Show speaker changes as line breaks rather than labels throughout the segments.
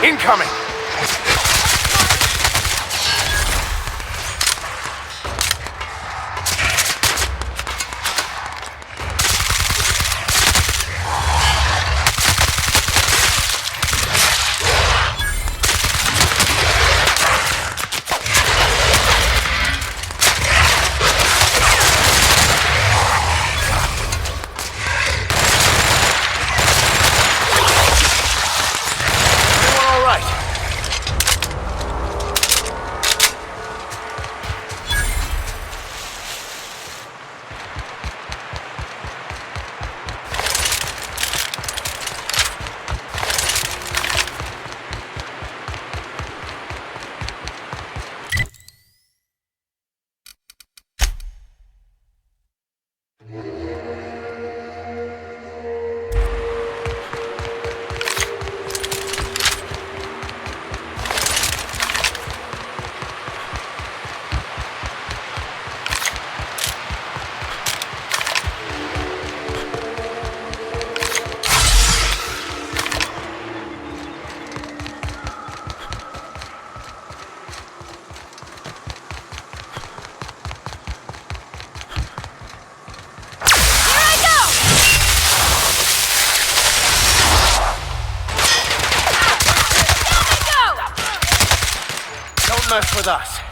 Incoming! Mess with us.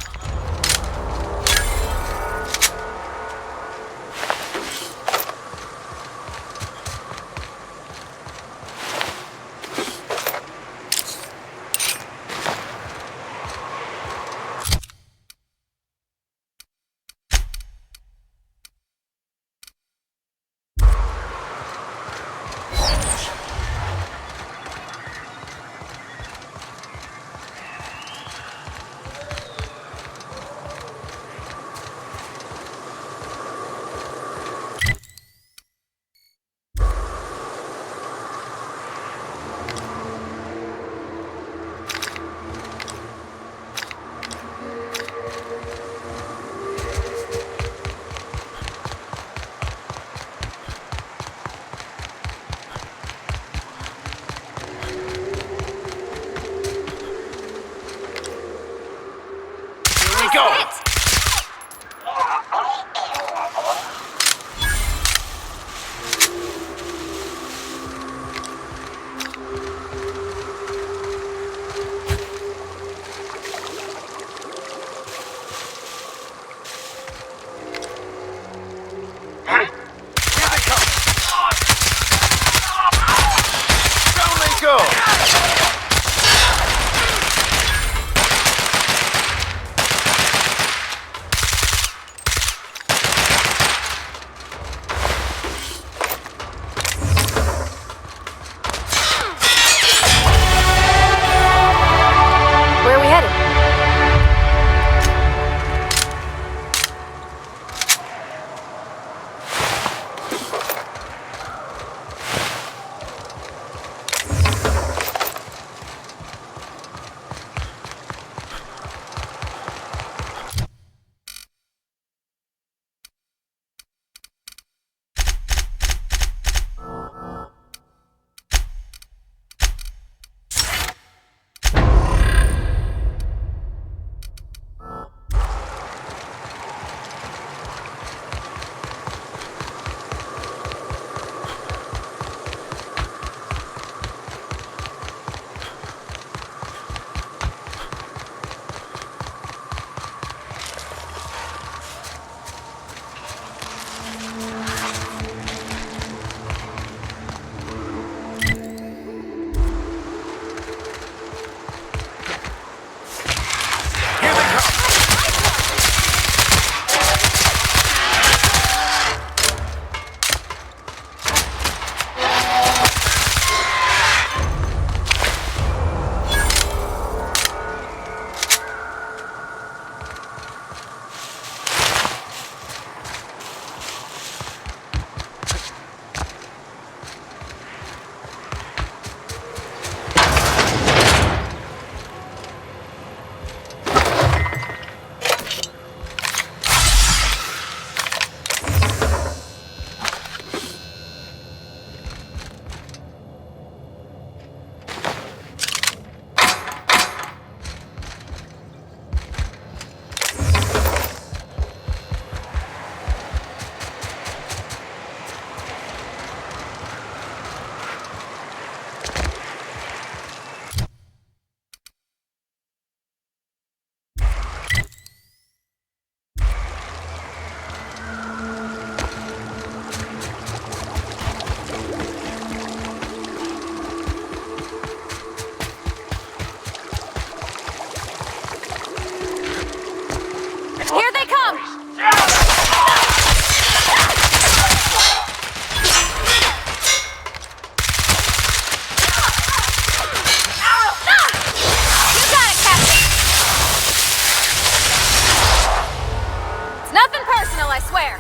Nothing personal, I swear.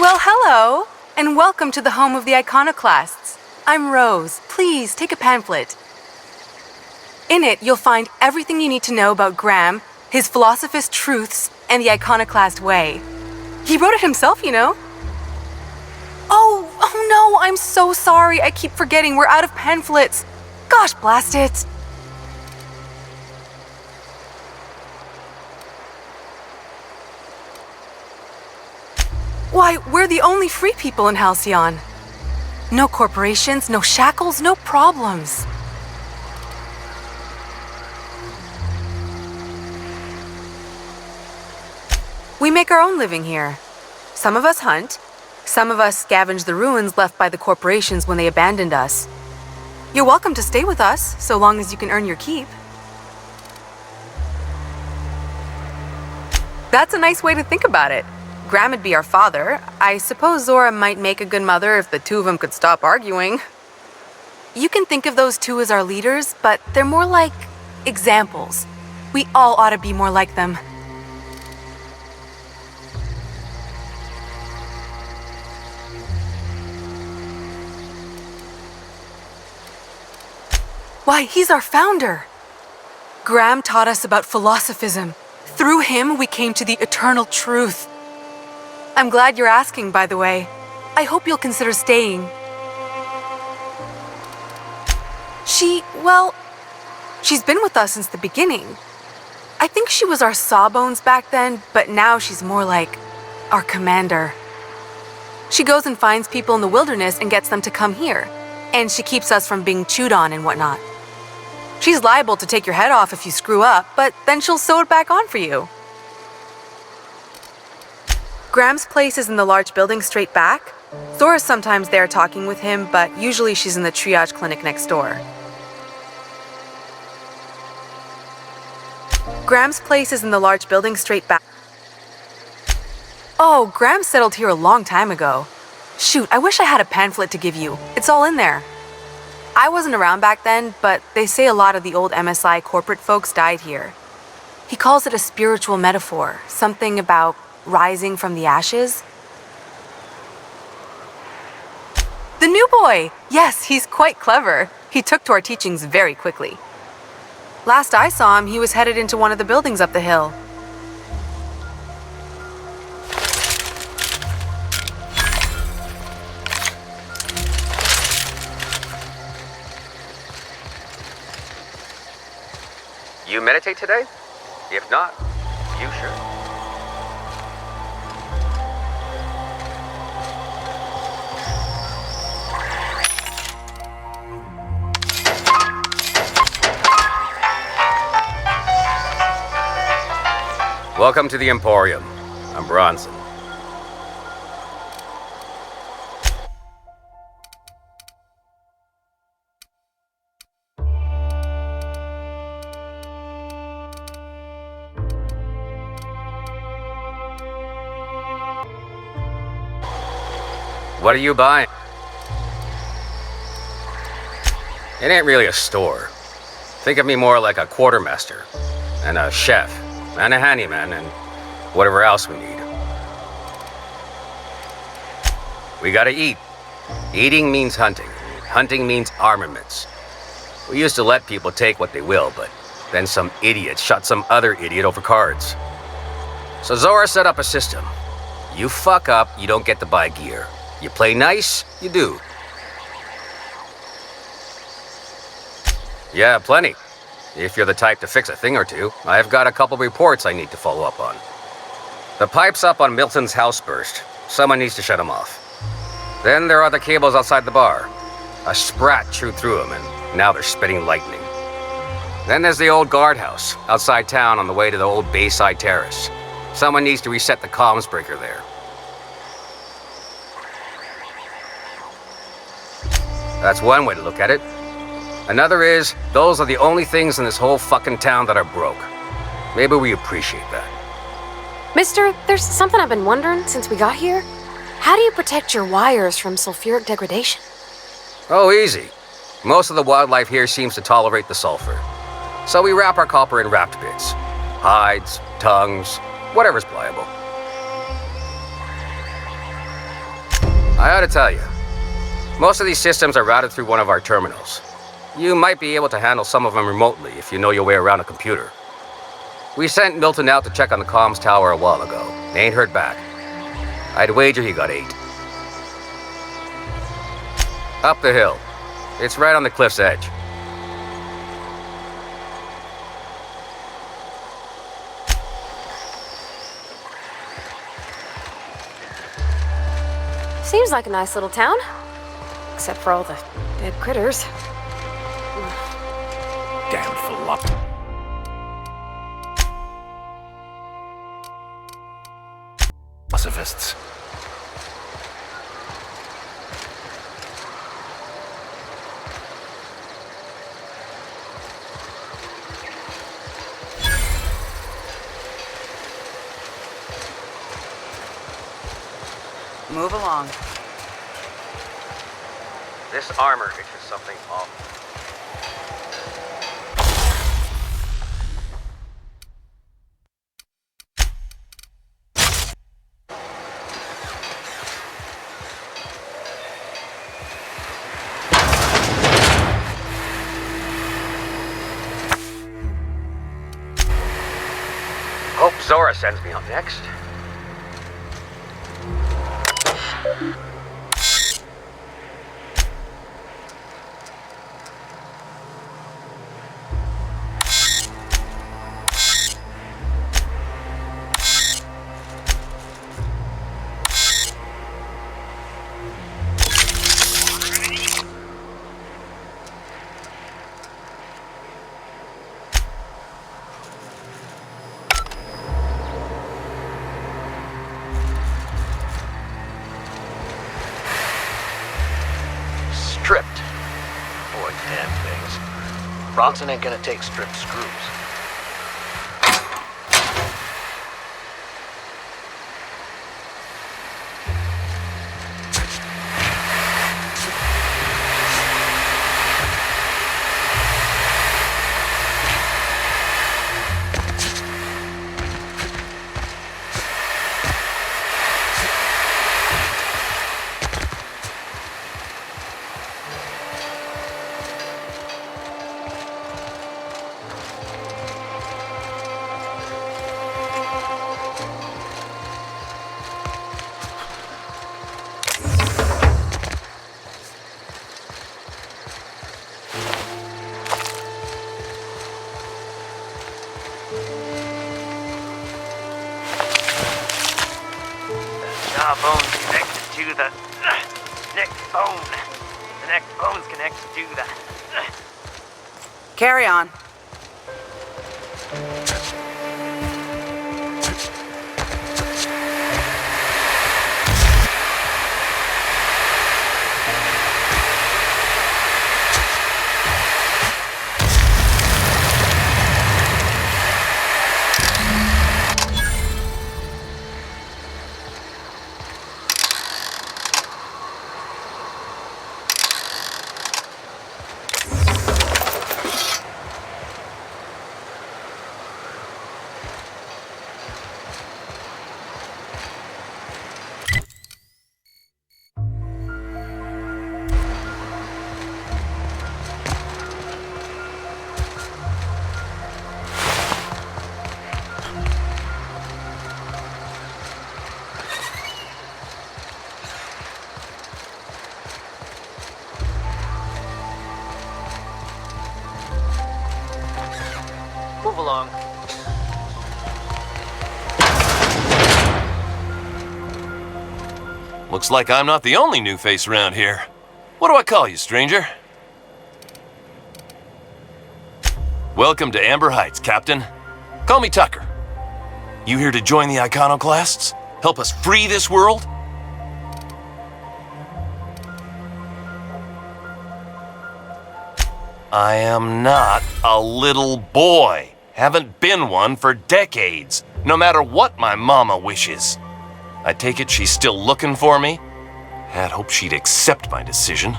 Well, hello, and welcome to the home of the iconoclasts. I'm Rose. Please take a pamphlet. In it, you'll find everything you need to know about Graham, his philosophist truths, and the iconoclast way. He wrote it himself, you know. Oh no, I'm so sorry. I keep forgetting we're out of pamphlets. Gosh, blast it. Why, we're the only free people in Halcyon. No corporations, no shackles, no problems. We make our own living here. Some of us hunt. Some of us scavenge the ruins left by the corporations when they abandoned us. You're welcome to stay with us, so long as you can earn your keep. That's a nice way to think about it. Graham would be our father. I suppose Zora might make a good mother if the two of them could stop arguing. You can think of those two as our leaders, but they're more like examples. We all ought to be more like them. Why, he's our founder. Graham taught us about philosophism. Through him, we came to the eternal truth. I'm glad you're asking, by the way. I hope you'll consider staying. She's been with us since the beginning. I think she was our sawbones back then, but now she's more like our commander. She goes and finds people in the wilderness and gets them to come here, and she keeps us from being chewed on and whatnot. She's liable to take your head off if you screw up, but then she'll sew it back on for you. Graham's place is in the large building straight back. Zora's sometimes there talking with him, but usually she's in the triage clinic next door. Graham's place is in the large building straight back. Oh, Graham settled here a long time ago. Shoot, I wish I had a pamphlet to give you. It's all in there. I wasn't around back then, but they say a lot of the old MSI corporate folks died here. He calls it a spiritual metaphor, something about rising from the ashes. The new boy! Yes, he's quite clever. He took to our teachings very quickly. Last I saw him, he was headed into one of the buildings up the hill.
You meditate today? If not, you should. Welcome to the Emporium. I'm Bronson. What are you buying? It ain't really a store. Think of me more like a quartermaster, and a chef, and a handyman, and whatever else we need. We gotta eat. Eating means hunting. Hunting means armaments. We used to let people take what they will, but then some idiot shot some other idiot over cards. So Zora set up a system. You fuck up, you don't get to buy gear. You play nice, you do. Yeah, plenty. If you're the type to fix a thing or two, I've got a couple reports I need to follow up on. The pipes up on Milton's house burst. Someone needs to shut them off. Then there are the cables outside the bar. A sprat chewed through them, and now they're spitting lightning. Then there's the old guardhouse, outside town on the way to the old Bayside Terrace. Someone needs to reset the comms breaker there. That's one way to look at it. Another is, those are the only things in this whole fucking town that are broke. Maybe we appreciate that.
Mister, there's something I've been wondering since we got here. How do you protect your wires from sulfuric degradation?
Oh, easy. Most of the wildlife here seems to tolerate the sulfur. So we wrap our copper in wrapped bits. Hides, tongues, whatever's pliable. I ought to tell you, most of these systems are routed through one of our terminals. You might be able to handle some of them remotely if you know your way around a computer. We sent Milton out to check on the comms tower a while ago. Ain't heard back. I'd wager he got 8. Up the hill. It's right on the cliff's edge.
Seems like a nice little town. Except for all the dead critters.
Damn flop. Pacifists.
Move along.
This armor itches something awful. Hope Zora sends me up next.
Stripped. Boy, damn things. Bronson ain't gonna take stripped screws.
Jawbone connected to the neck bone. The neck bone's connected to the...
Carry on.
along.
Looks like I'm not the only new face around here. What do I call you, stranger? Welcome to Amber Heights, Captain. Call me Tucker. You here to join the iconoclasts? Help us free this world? I am not a little boy. Haven't been one for decades, no matter what my mama wishes. I take it she's still looking for me? Had hoped she'd accept my decision.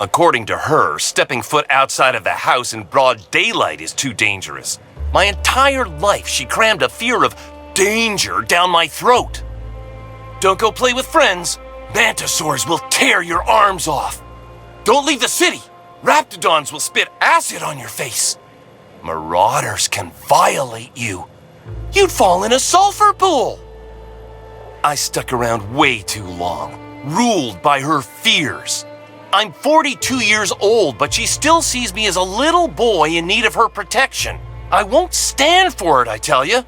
According to her, stepping foot outside of the house in broad daylight is too dangerous. My entire life, she crammed a fear of danger down my throat. Don't go play with friends. Mantisaurs will tear your arms off. Don't leave the city. Raptidons will spit acid on your face. Marauders can violate you. You'd fall in a sulfur pool. I stuck around way too long, ruled by her fears. I'm 42 years old, but she still sees me as a little boy in need of her protection. I won't stand for it, I tell you.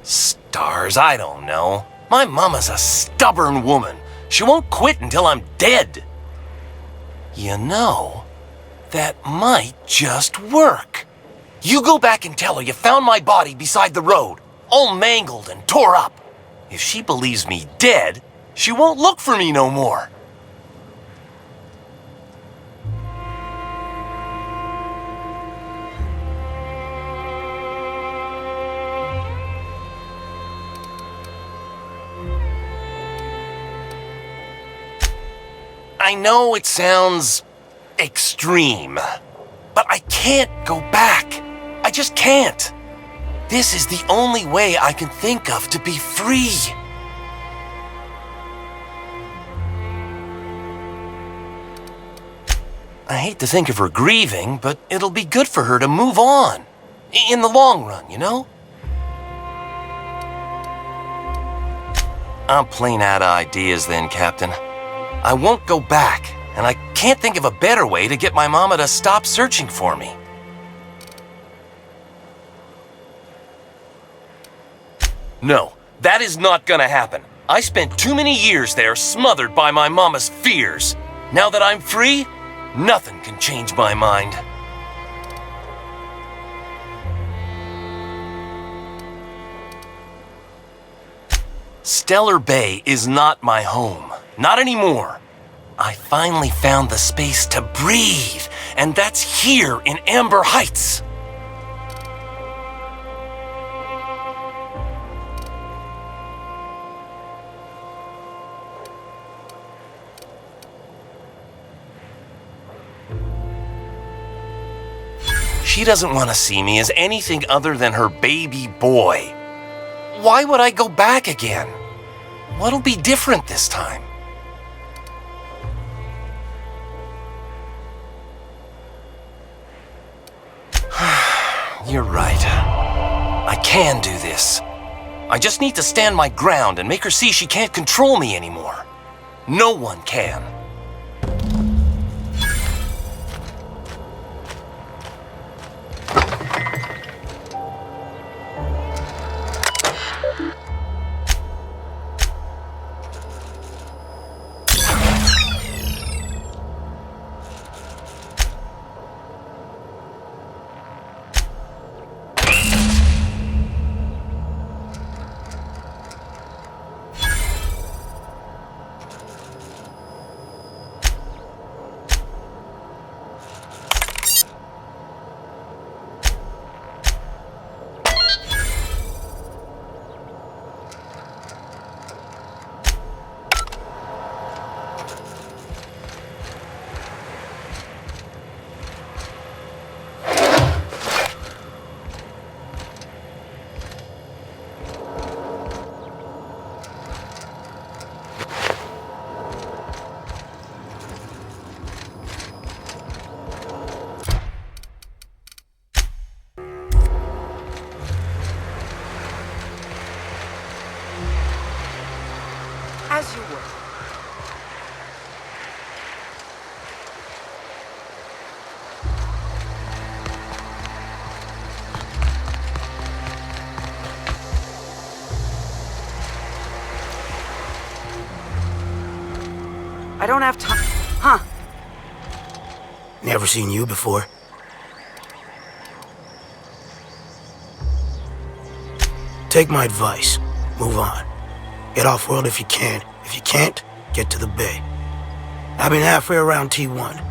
Stars, I don't know. My mama's a stubborn woman. She won't quit until I'm dead. You know, that might just work. You go back and tell her you found my body beside the road, all mangled and tore up. If she believes me dead, she won't look for me no more. I know it sounds extreme, but I can't go back. I just can't. This is the only way I can think of to be free. I hate to think of her grieving, but it'll be good for her to move on. In the long run, you know? I'm plain out of ideas then, Captain. I won't go back, and I can't think of a better way to get my mama to stop searching for me. No, that is not gonna happen. I spent too many years there smothered by my mama's fears. Now that I'm free, nothing can change my mind. Stellar Bay is not my home. Not anymore. I finally found the space to breathe, and that's here in Amber Heights. She doesn't want to see me as anything other than her baby boy. Why would I go back again? What'll be different this time? You're right. I can do this. I just need to stand my ground and make her see she can't control me anymore. No one can.
As you would. I don't have time. Huh.
Never seen you before. Take my advice. Move on. Get off-world if you can. If you can't, get to the bay. I've been halfway around T1.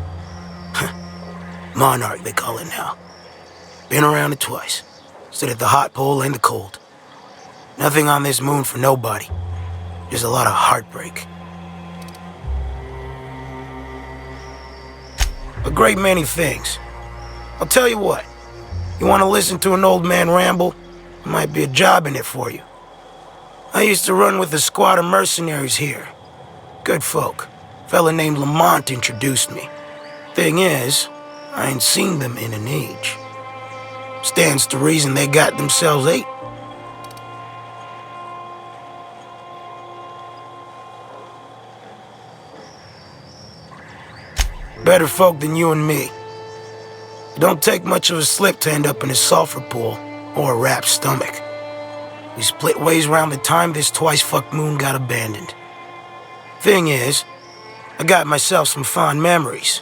Monarch, they call it now. Been around it twice. Stood at the hot pole and the cold. Nothing on this moon for nobody. Just a lot of heartbreak. A great many things. I'll tell you what. You want to listen to an old man ramble? There might be a job in it for you. I used to run with a squad of mercenaries here. Good folk. Fella named Lamont introduced me. Thing is, I ain't seen them in an age. Stands to reason they got themselves ate. Better folk than you and me. It don't take much of a slip to end up in a sulfur pool or a wrapped stomach. We split ways around the time this twice-fucked moon got abandoned. Thing is, I got myself some fond memories.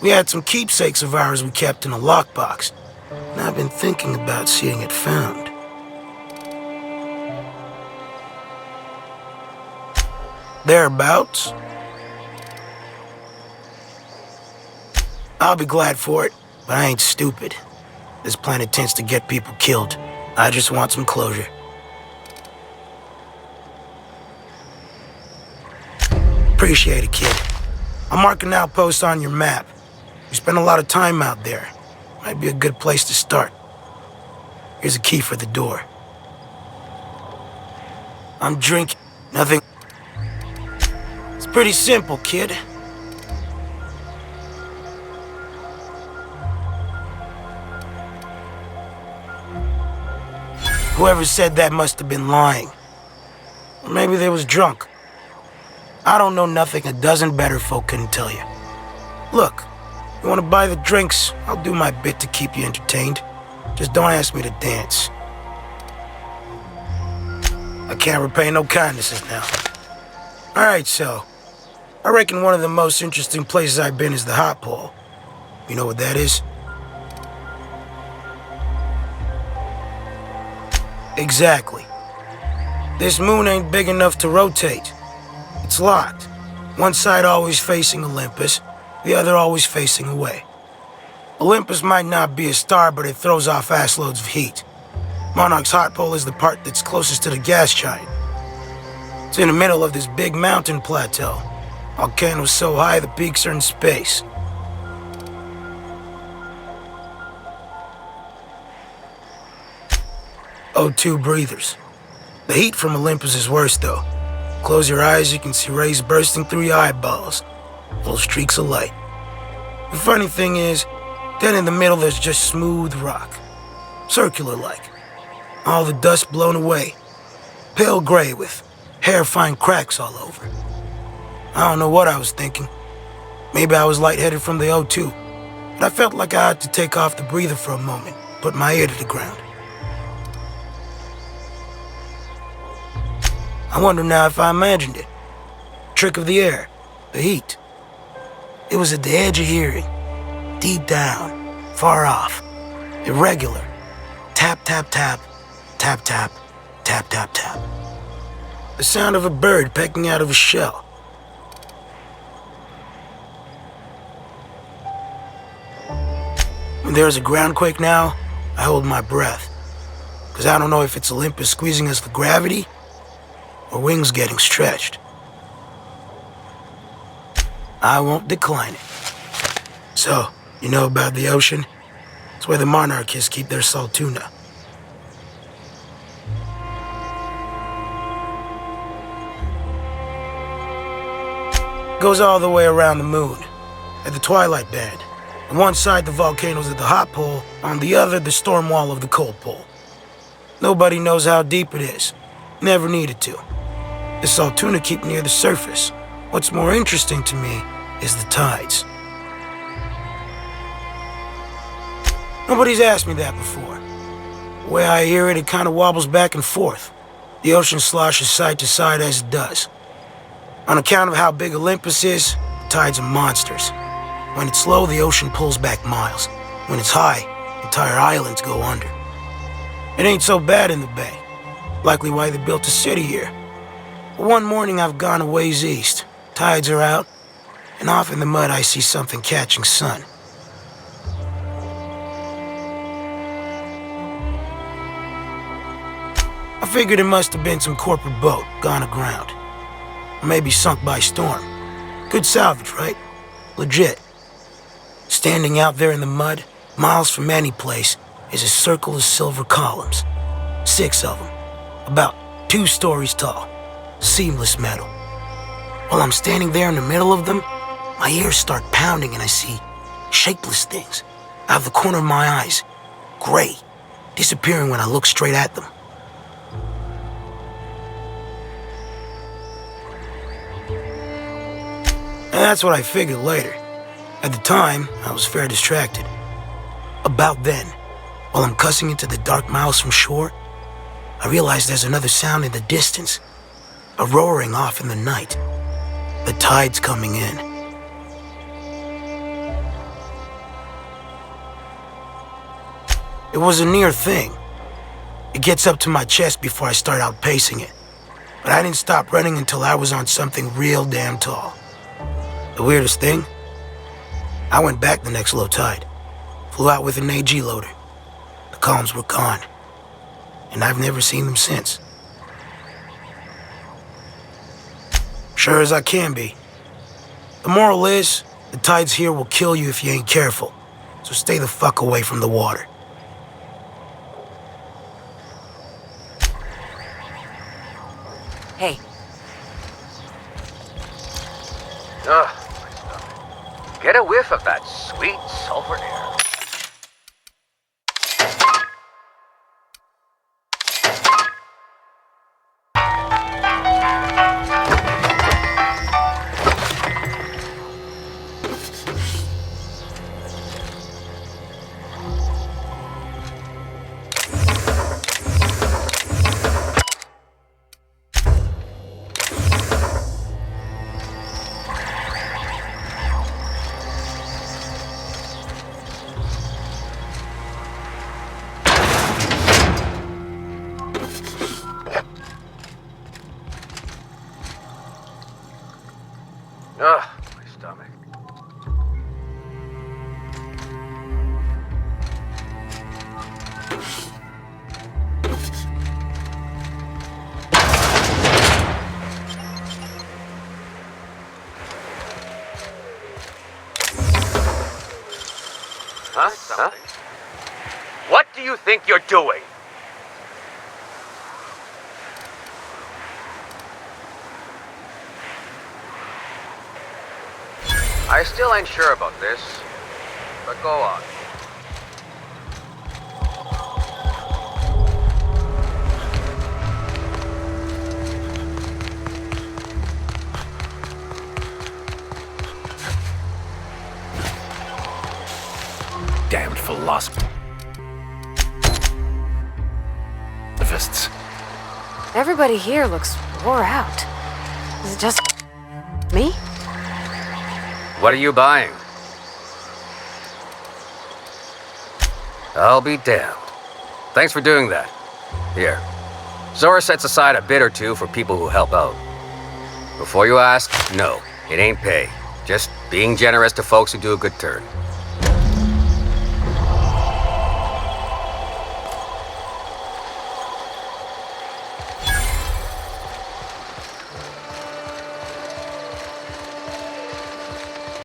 We had some keepsakes of ours we kept in a lockbox, and I've been thinking about seeing it found. Thereabouts. I'll be glad for it, but I ain't stupid. This planet tends to get people killed. I just want some closure. Appreciate it, kid. I'm marking an outpost on your map. We spend a lot of time out there. Might be a good place to start. Here's a key for the door. I'm drinking. Nothing. It's pretty simple, kid. Whoever said that must have been lying. Or maybe they was drunk. I don't know nothing a dozen better folk couldn't tell you. Look, you want to buy the drinks, I'll do my bit to keep you entertained. Just don't ask me to dance. I can't repay no kindnesses now. Alright, so, I reckon one of the most interesting places I've been is the hot pole. You know what that is? Exactly. This moon ain't big enough to rotate. It's locked. One side always facing Olympus, the other always facing away. Olympus might not be a star, but it throws off assloads of heat. Monarch's hot pole is the part that's closest to the gas giant. It's in the middle of this big mountain plateau. Volcanoes so high the peaks are in space. O2 breathers. The heat from Olympus is worse, though. Close your eyes, you can see rays bursting through your eyeballs. Little streaks of light. The funny thing is, then in the middle there's just smooth rock. Circular-like. All the dust blown away. Pale gray with hair-fine cracks all over. I don't know what I was thinking. Maybe I was lightheaded from the O2. But I felt like I had to take off the breather for a moment, put my ear to the ground. I wonder now if I imagined it. Trick of the air, the heat. It was at the edge of hearing, deep down, far off, irregular. Tap, tap, tap, tap, tap, tap, tap, tap. The sound of a bird pecking out of a shell. When there's a groundquake now, I hold my breath. Because I don't know if it's Olympus squeezing us with gravity, or wings getting stretched. I won't decline it. So, you know about the ocean? It's where the monarchists keep their salt tuna. Goes all the way around the moon, at the twilight band. On one side, the volcanoes at the hot pole, on the other, the storm wall of the cold pole. Nobody knows how deep it is. Never needed to. The salt tuna keep near the surface. What's more interesting to me is the tides. Nobody's asked me that before. The way I hear it, it kind of wobbles back and forth. The ocean sloshes side to side as it does. On account of how big Olympus is, the tides are monsters. When it's low, the ocean pulls back miles. When it's high, entire islands go under. It ain't so bad in the bay. Likely why they built a city here. But one morning I've gone a ways east. Tides are out, and off in the mud I see something catching sun. I figured it must have been some corporate boat gone aground. Or maybe sunk by storm. Good salvage, right? Legit. Standing out there in the mud, miles from any place, is a circle of silver columns. 6 of them. About 2 stories tall. Seamless metal. While I'm standing there in the middle of them, my ears start pounding and I see shapeless things out of the corner of my eyes. Gray. Disappearing when I look straight at them. And that's what I figured later. At the time, I was fair distracted. About then, while I'm cussing into the dark miles from shore, I realize there's another sound in the distance. A roaring off in the night. The tide's coming in. It was a near thing. It gets up to my chest before I start outpacing it. But I didn't stop running until I was on something real damn tall. The weirdest thing? I went back the next low tide. Flew out with an AG loader. The columns were gone. And I've never seen them since. Sure as I can be. The moral is, the tides here will kill you if you ain't careful. So stay the fuck away from the water.
Hey,
Ugh. Get a whiff of that sweet sulfur air. Ugh, my stomach. Huh? What do you think you're doing? I still ain't sure about this, but go on.
Damned philosophists.
Everybody here looks wore out. Is it just me?
What are you buying? I'll be damned. Thanks for doing that. Here. Zora sets aside a bit or two for people who help out. Before you ask, no, it ain't pay. Just being generous to folks who do a good turn.